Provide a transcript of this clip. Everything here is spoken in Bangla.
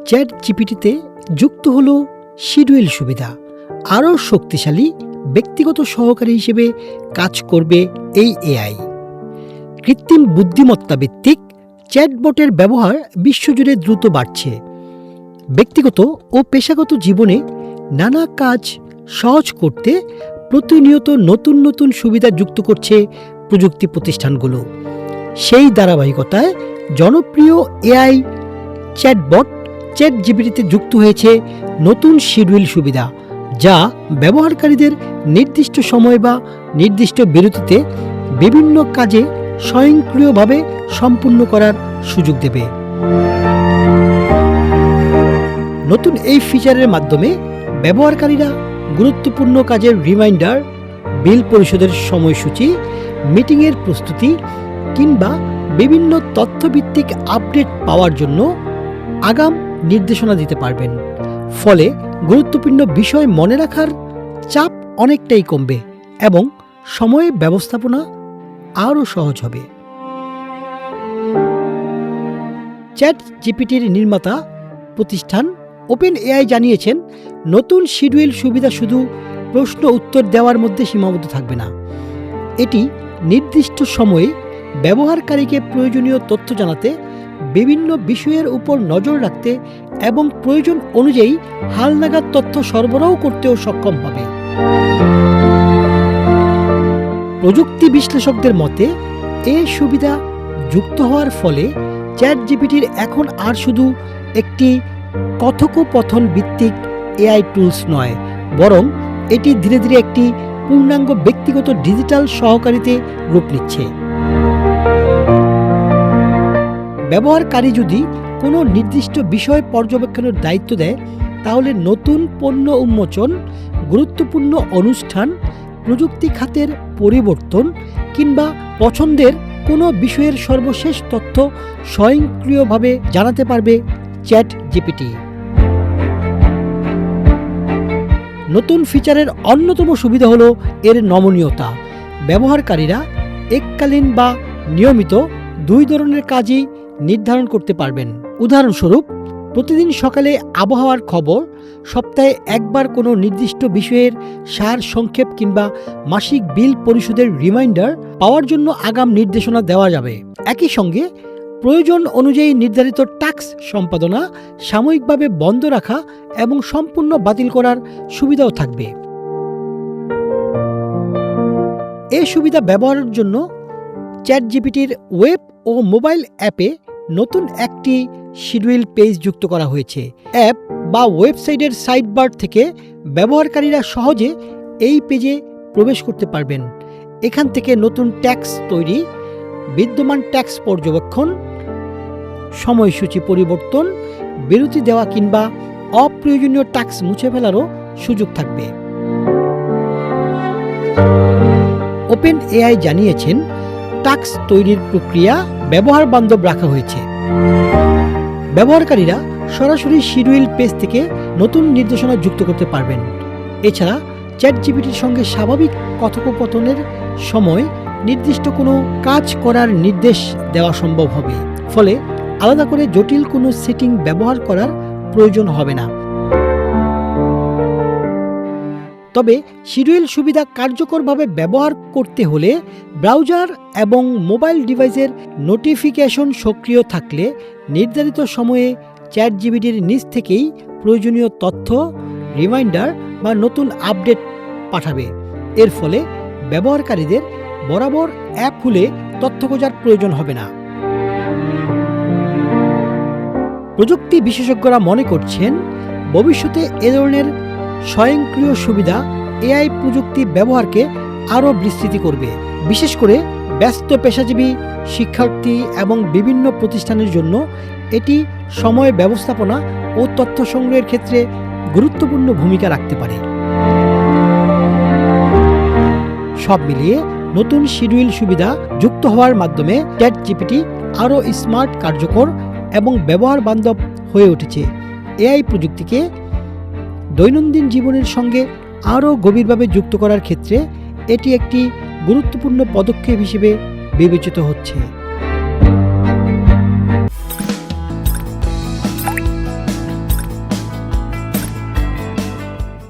চ্যাট জিপিটিতে যুক্ত হলো শিডিউল সুবিধা। আরও শক্তিশালী ব্যক্তিগত সহকারী হিসেবে কাজ করবে এই এআই। কৃত্রিম বুদ্ধিমত্তা ভিত্তিক চ্যাটবটের ব্যবহার বিশ্বজুড়ে দ্রুত বাড়ছে। ব্যক্তিগত ও পেশাগত জীবনে নানা কাজ সহজ করতে প্রতিনিয়ত নতুন নতুন সুবিধা যুক্ত করছে প্রযুক্তি প্রতিষ্ঠানগুলো। সেই ধারাবাহিকতায় জনপ্রিয় এআই চ্যাটবট চ্যাট জিপিটিতে যুক্ত হয়েছে নতুন শিডিউল সুবিধা, যা ব্যবহারকারীদের নির্দিষ্ট সময় বা নির্দিষ্ট বিরতিতে বিভিন্ন কাজে স্বয়ংক্রিয়ভাবে সম্পূর্ণ করার সুযোগ দেবে। নতুন এই ফিচারের মাধ্যমে ব্যবহারকারীরা গুরুত্বপূর্ণ কাজের রিমাইন্ডার, বিল পরিশোধের সময়সূচি, মিটিংয়ের প্রস্তুতি কিংবা বিভিন্ন তথ্যভিত্তিক আপডেট পাওয়ার জন্য আগাম নির্দেশনা দিতে পারবেন। ফলে গুরুত্বপূর্ণ বিষয় মনে রাখার চাপ অনেকটাই কমবে এবং সময় ব্যবস্থাপনা আরও সহজ হবে। চ্যাট জিপিটির নির্মাতা প্রতিষ্ঠান ওপেন এআই জানিয়েছেন, নতুন শিডিউল সুবিধা শুধু প্রশ্ন উত্তর দেওয়ার মধ্যে সীমাবদ্ধ থাকবে না। এটি নির্দিষ্ট সময়ে ব্যবহারকারীকে প্রয়োজনীয় তথ্য জানাতে, বিভিন্ন বিষয়ের উপর নজর রাখতে এবং প্রয়োজন অনুযায়ী হালনাগাদ তথ্য সরবরাহ করতেও সক্ষম হবে। প্রযুক্তি বিশ্লেষকদের মতে, এই সুবিধা যুক্ত হওয়ার ফলে চ্যাট জিপিটির এখন আর শুধু একটি কথোপকথন ভিত্তিক এআই টুলস নয়, বরং এটি ধীরে ধীরে একটি পূর্ণাঙ্গ ব্যক্তিগত ডিজিটাল সহকারীতে রূপ নিচ্ছে। ব্যবহারকারী যদি কোনো নির্দিষ্ট বিষয় পর্যবেক্ষণের দায়িত্ব দেয়, তাহলে নতুন পণ্য উন্মোচন, গুরুত্বপূর্ণ অনুষ্ঠান, প্রযুক্তি খাতের পরিবর্তন কিংবা পছন্দের কোনো বিষয়ের সর্বশেষ তথ্য স্বয়ংক্রিয়ভাবে জানাতে পারবে চ্যাট জিপিটি। নতুন ফিচারের অন্যতম সুবিধা হলো এর নমনীয়তা। ব্যবহারকারীরা এককালীন বা নিয়মিত দুই ধরনের কাজই নির্ধারণ করতে পারবেন। উদাহরণস্বরূপ, প্রতিদিন সকালে আবহাওয়ার খবর, সপ্তাহে একবার কোনো নির্দিষ্ট বিষয়ের সার সংক্ষেপ কিংবা মাসিক বিল পরিশোধের রিমাইন্ডার পাওয়ার জন্য আগাম নির্দেশনা দেওয়া যাবে। একই সঙ্গে প্রয়োজন অনুযায়ী নির্ধারিত টাস্ক সম্পাদনা সাময়িকভাবে বন্ধ রাখা এবং সম্পূর্ণ বাতিল করার সুবিধাও থাকবে। এই সুবিধা ব্যবহারের জন্য চ্যাট জিপিটির ওয়েব ও মোবাইল অ্যাপে নতুন একটি শিডিউল পেজ যুক্ত করা হয়েছে। অ্যাপ বা ওয়েবসাইটের সাইডবার থেকে ব্যবহারকারীরা সহজে এই পেজে প্রবেশ করতে পারবেন। এখান থেকে নতুন ট্যাক্স তৈরি, বিদ্যমান ট্যাক্স পর্যবেক্ষণ, সময়সূচি পরিবর্তন, বিরতি দেওয়া কিংবা অপ্রয়োজনীয় ট্যাক্স মুছে ফেলারও সুযোগ থাকবে। ওপেন এআই জানিয়েছেন, ট্যাক্স তৈরির প্রক্রিয়া ব্যবহার বান্ধব রাখা হয়েছে। ব্যবহারকারীরা সরাসরি শিডিউল পেজ থেকে নতুন নির্দেশনা যুক্ত করতে পারবেন। এছাড়া চ্যাট জিপিটির সঙ্গে স্বাভাবিক কথোপকথনের সময় নির্দিষ্ট কোনো কাজ করার নির্দেশ দেওয়া সম্ভব হবে। ফলে আলাদা করে জটিল কোনো সেটিং ব্যবহার করার প্রয়োজন হবে না। তবে শিডিউল সুবিধা কার্যকরভাবে ব্যবহার করতে হলে ব্রাউজার এবং মোবাইল ডিভাইসের নোটিফিকেশন সক্রিয় থাকলে নির্ধারিত সময়ে চ্যাট জিপিটির নিজ থেকেই প্রয়োজনীয় তথ্য, রিমাইন্ডার বা নতুন আপডেট পাঠাবে। এর ফলে ব্যবহারকারীদের বরাবর অ্যাপ খুলে তথ্য খোঁজার প্রয়োজন হবে না। প্রযুক্তি বিশেষজ্ঞরা মনে করছেন, ভবিষ্যতে এ ধরনের স্বয়ংক্রিয় সুবিধা এআই প্রযুক্তি ব্যবহারকে আরও বিস্তৃত করবে। বিশেষ করে ব্যস্ত পেশাজীবী, শিক্ষার্থী এবং বিভিন্ন প্রতিষ্ঠানের জন্য এটি সময় ব্যবস্থাপনা ও তথ্য সংগ্রহের ক্ষেত্রে গুরুত্বপূর্ণ ভূমিকা রাখতে পারে। সব মিলিয়ে নতুন শিডিউল সুবিধা যুক্ত হওয়ার মাধ্যমে চ্যাট জিপিটি আরও স্মার্ট, কার্যকর এবং ব্যবহার বান্ধব হয়ে উঠেছে। এআই প্রযুক্তিকে দৈনন্দিন জীবনের সঙ্গে আরও গভীরভাবে যুক্ত করার ক্ষেত্রে এটি একটি গুরুত্বপূর্ণ পদক্ষেপ হিসেবে বিবেচিত হচ্ছে।